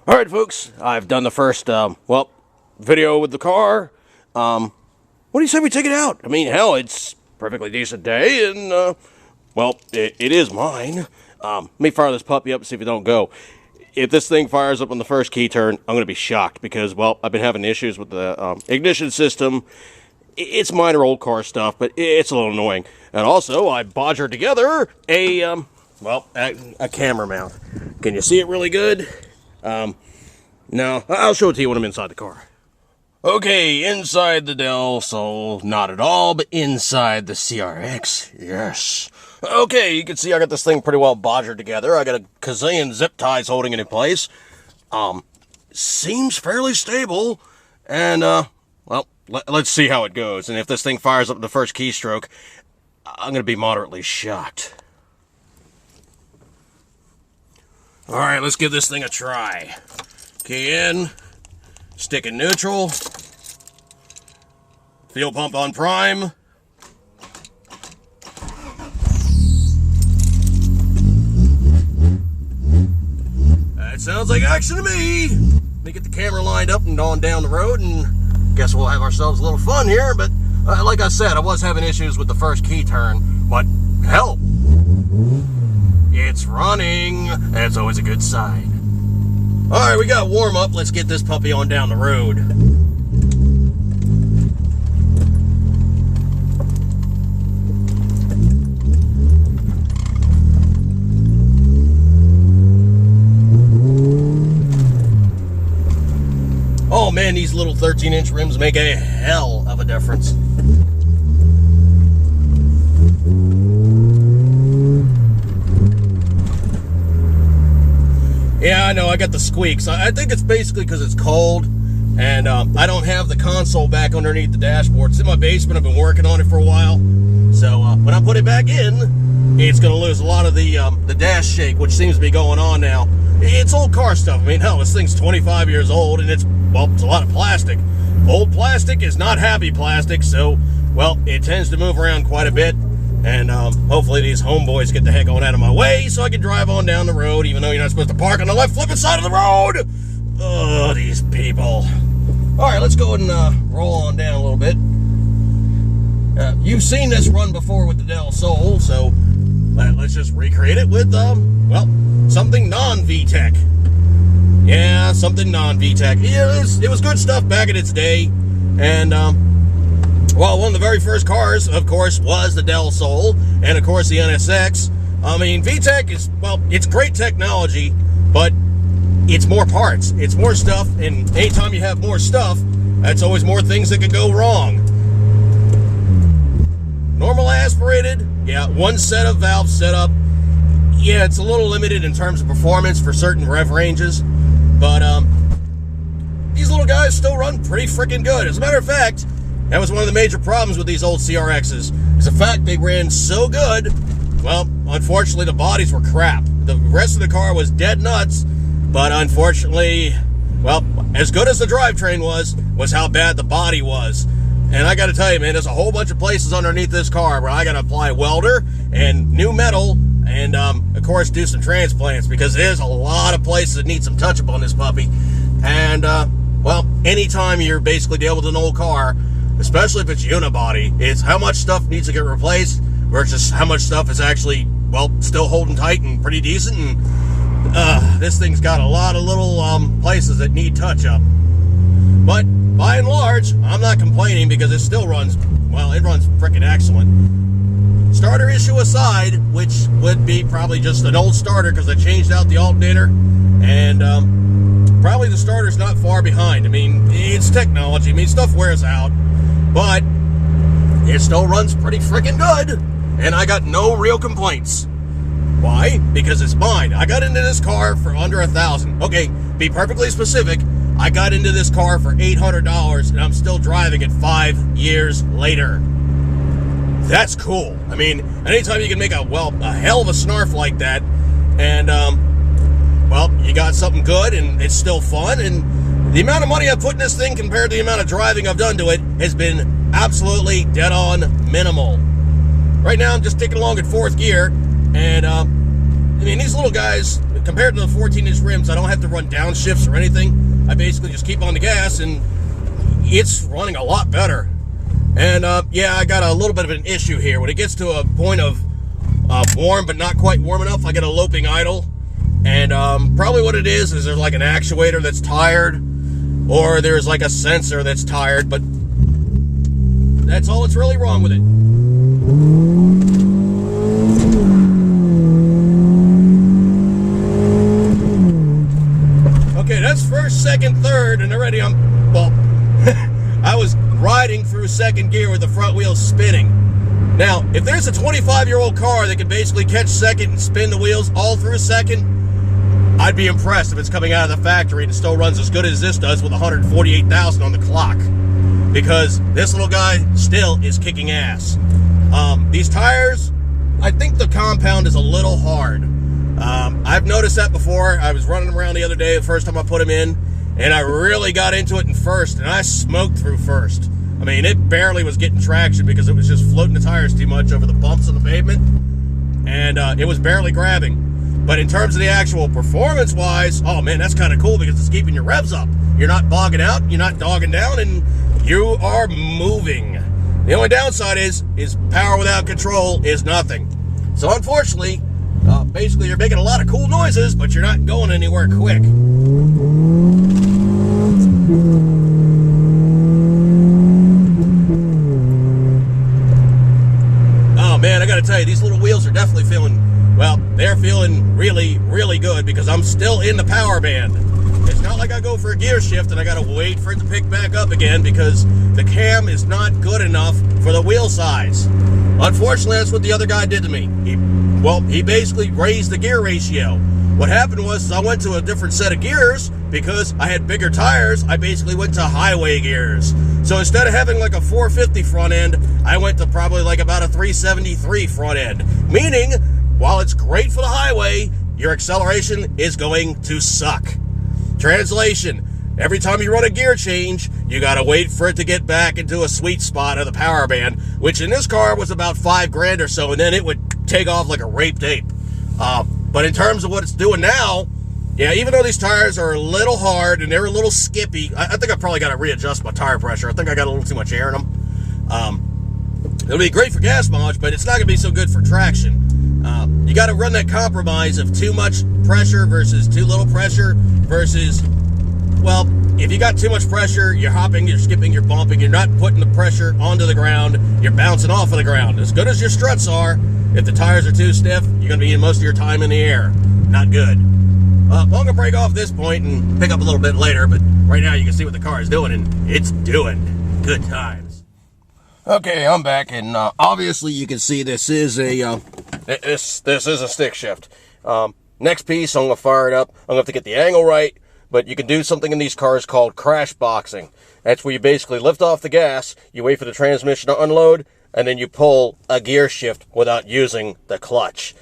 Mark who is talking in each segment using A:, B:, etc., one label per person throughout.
A: Alright folks, I've done the first, video with the car. What do you say we take it out? I mean, hell, it's a perfectly decent day, and, it is mine. Let me fire this puppy up and see if it don't go. If this thing fires up on the first key turn, I'm going to be shocked, because, well, I've been having issues with the ignition system. It's minor old car stuff, but it's a little annoying. And also, I bodgered together a camera mount. Can you see it really good? No, I'll show it to you when I'm inside the car. Okay, inside the Del Sol, not at all, but inside the CRX, yes. Okay, you can see I got this thing pretty well bodgered together. I got a gazillion zip ties holding it in place. Seems fairly stable, and, let's see how it goes. And if this thing fires up the first keystroke, I'm gonna be moderately shocked. Alright, let's give this thing a try. Key in, stick in neutral, fuel pump on prime. That sounds like action to me. Let me get the camera lined up and on down the road, and guess we'll have ourselves a little fun here. But like I said, I was having issues with the first key turn, but hell, it's running. That's always a good sign. Alright, we got warm up. Let's get this puppy on down the road. Oh man, these little 13-inch rims make a hell of a difference. Yeah, I know, I got the squeaks. I think it's basically because it's cold, and I don't have the console back underneath the dashboard. It's in my basement. I've been working on it for a while. So when I put it back in, it's going to lose a lot of the dash shake, which seems to be going on now. It's old car stuff. I mean, hell, this thing's 25 years old, and it's a lot of plastic. Old plastic is not happy plastic, so, well, it tends to move around quite a bit. And hopefully these homeboys get the heck on out of my way so I can drive on down the road, even though you're not supposed to park on the left flipping side of the road. Oh, these people. All right, let's go ahead and roll on down a little bit. You've seen this run before with the Del Sol, so let's just recreate it with, something non-VTEC. Yeah, something non-VTEC. Yeah, it was good stuff back in its day. And, well, one of the very first cars, of course, was the Del Sol, and of course the NSX. I mean, VTEC is, well, it's great technology, but it's more parts, it's more stuff, and anytime you have more stuff, that's always more things that could go wrong. Normal aspirated, yeah, one set of valves set up. Yeah, it's a little limited in terms of performance for certain rev ranges, but these little guys still run pretty freaking good. As a matter of fact, that was one of the major problems with these old CRXs, is the fact they ran so good. Well, unfortunately, the bodies were crap. The rest of the car was dead nuts, but unfortunately, well, as good as the drivetrain was how bad the body was. And I gotta tell you, man, there's a whole bunch of places underneath this car where I gotta apply welder and new metal and, of course, do some transplants, because there's a lot of places that need some touch-up on this puppy. And, well, anytime you're basically dealing with an old car, especially if it's unibody, it's how much stuff needs to get replaced versus how much stuff is actually, well, still holding tight and pretty decent. And this thing's got a lot of little places that need touch-up. But by and large, I'm not complaining, because it still runs, well, it runs freaking excellent. Starter issue aside, which would be probably just an old starter because I changed out the alternator, and probably the starter's not far behind. I mean, it's technology. I mean, stuff wears out. But it still runs pretty freaking good, and I got no real complaints. Why? Because it's mine. I got into this car for under $1,000. Okay, be perfectly specific. I got into this car for $800, and I'm still driving it 5 years later. That's cool. I mean, anytime you can make a hell of a snarf like that, and well, you got something good, and it's still fun, and the amount of money I put in this thing compared to the amount of driving I've done to it has been absolutely dead on minimal. Right now, I'm just ticking along at 4th gear, and I mean, these little guys compared to the 14-inch rims, I don't have to run downshifts or anything. I basically just keep on the gas, and it's running a lot better. And yeah, I got a little bit of an issue here. When it gets to a point of warm but not quite warm enough, I get a loping idle. And probably what it is there's like an actuator that's tired, or there's like a sensor that's tired, but that's all that's really wrong with it. Okay, that's first, second, third, and already well, I was riding through second gear with the front wheels spinning. Now, if there's a 25-year-old car that can basically catch second and spin the wheels all through second, I'd be impressed if it's coming out of the factory and still runs as good as this does with 148,000 on the clock. Because this little guy still is kicking ass. These tires, I think the compound is a little hard. I've noticed that before. I was running around the other day, the first time I put them in, and I really got into it in first, and I smoked through first. I mean, it barely was getting traction because it was just floating the tires too much over the bumps on the pavement, and it was barely grabbing. But in terms of the actual performance-wise, oh man, that's kind of cool because it's keeping your revs up. You're not bogging out, you're not dogging down, and you are moving. The only downside is power without control is nothing. So unfortunately, basically you're making a lot of cool noises, but you're not going anywhere quick. Oh man, I gotta tell you, these little wheels are definitely feeling, well, they're feeling really, really good because I'm still in the power band. It's not like I go for a gear shift and I gotta wait for it to pick back up again because the cam is not good enough for the wheel size. Unfortunately, that's what the other guy did to me. He basically raised the gear ratio. What happened was I went to a different set of gears because I had bigger tires. I basically went to highway gears. So instead of having like a 450 front end, I went to probably like about a 373 front end. Meaning, while it's great for the highway, your acceleration is going to suck. Translation, every time you run a gear change, you gotta wait for it to get back into a sweet spot of the power band, which in this car was about $5,000 or so, and then it would take off like a raped ape. But in terms of what it's doing now, yeah, even though these tires are a little hard and they're a little skippy, I think I probably got to readjust my tire pressure. I think I got a little too much air in them. It'll be great for gas mileage, but it's not going to be so good for traction. You got to run that compromise of too much pressure versus too little pressure versus, well, if you got too much pressure, you're hopping, you're skipping, you're bumping, you're not putting the pressure onto the ground, you're bouncing off of the ground. As good as your struts are, if the tires are too stiff, you're going to be in most of your time in the air. Not good. Well, I'm going to break off this point and pick up a little bit later, but right now you can see what the car is doing, and it's doing good times. Okay, I'm back, and obviously you can see this is a this is a stick shift. Next piece, I'm going to fire it up. I'm going to have to get the angle right, but you can do something in these cars called crash boxing. That's where you basically lift off the gas, you wait for the transmission to unload, and then you pull a gear shift without using the clutch.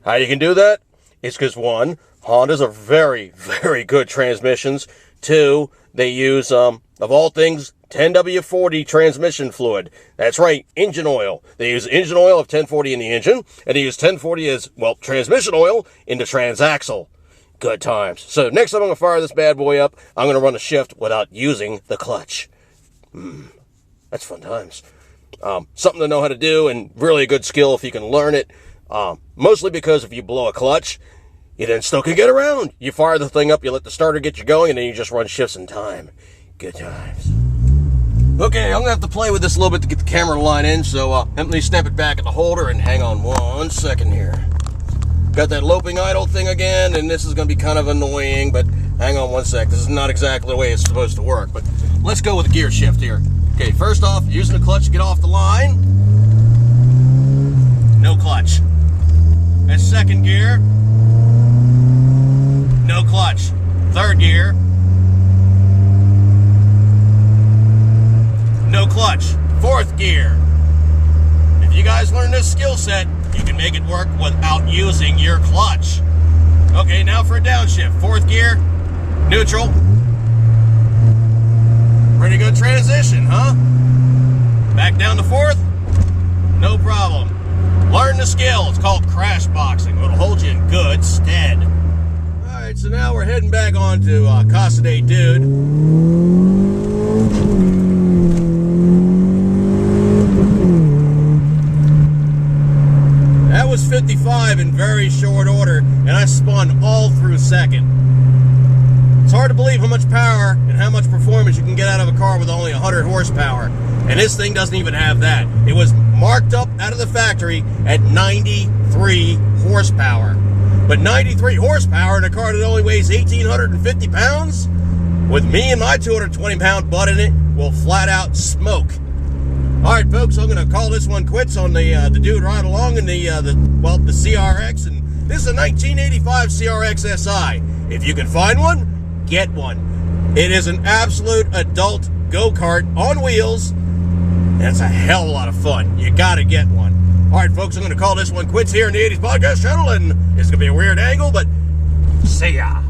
A: How you can do that? It's because, one, Hondas are very, very good transmissions. Two, they use, of all things, 10W40 transmission fluid. That's right, engine oil. They use engine oil of 1040 in the engine, and they use 1040 as, well, transmission oil in the transaxle. Good times. So next time I'm going to fire this bad boy up, I'm going to run a shift without using the clutch. That's fun times. Something to know how to do, and really a good skill if you can learn it. Mostly because if you blow a clutch, you then still can get around. You fire the thing up, you let the starter get you going, and then you just run shifts in time. Good times. Okay, I'm going to have to play with this a little bit to get the camera line in, so let me snap it back in the holder and hang on 1 second here. Got that loping idle thing again, and this is going to be kind of annoying, but hang on 1 sec. This is not exactly the way it's supposed to work, but let's go with the gear shift here. Okay, first off, using the clutch to get off the line. No clutch. That's second gear. No clutch. Third gear. No clutch. Fourth gear. If you guys learn this skill set, you can make it work without using your clutch. Okay, now for a downshift. Fourth gear. Neutral. Pretty good transition, huh? Back down to fourth. No problem. Learn the skill. It's called crash boxing. It'll hold you in good stead. heading back on to Casa de Dude. That was 55 in very short order, and I spun all through second. It's hard to believe how much power and how much performance you can get out of a car with only 100 horsepower. And this thing doesn't even have that. It was marked up out of the factory at 93 horsepower. But 93 horsepower in a car that only weighs 1,850 pounds, with me and my 220-pound butt in it, will flat out smoke. All right, folks, I'm going to call this one quits on the dude ride along in the CRX. And this is a 1985 CRX SI. If you can find one, get one. It is an absolute adult go-kart on wheels, and it's a hell of a lot of fun. You gotta get one. All right, folks, I'm gonna call this one quits here in the 80s Podcast channel, and it's gonna be a weird angle, but see ya.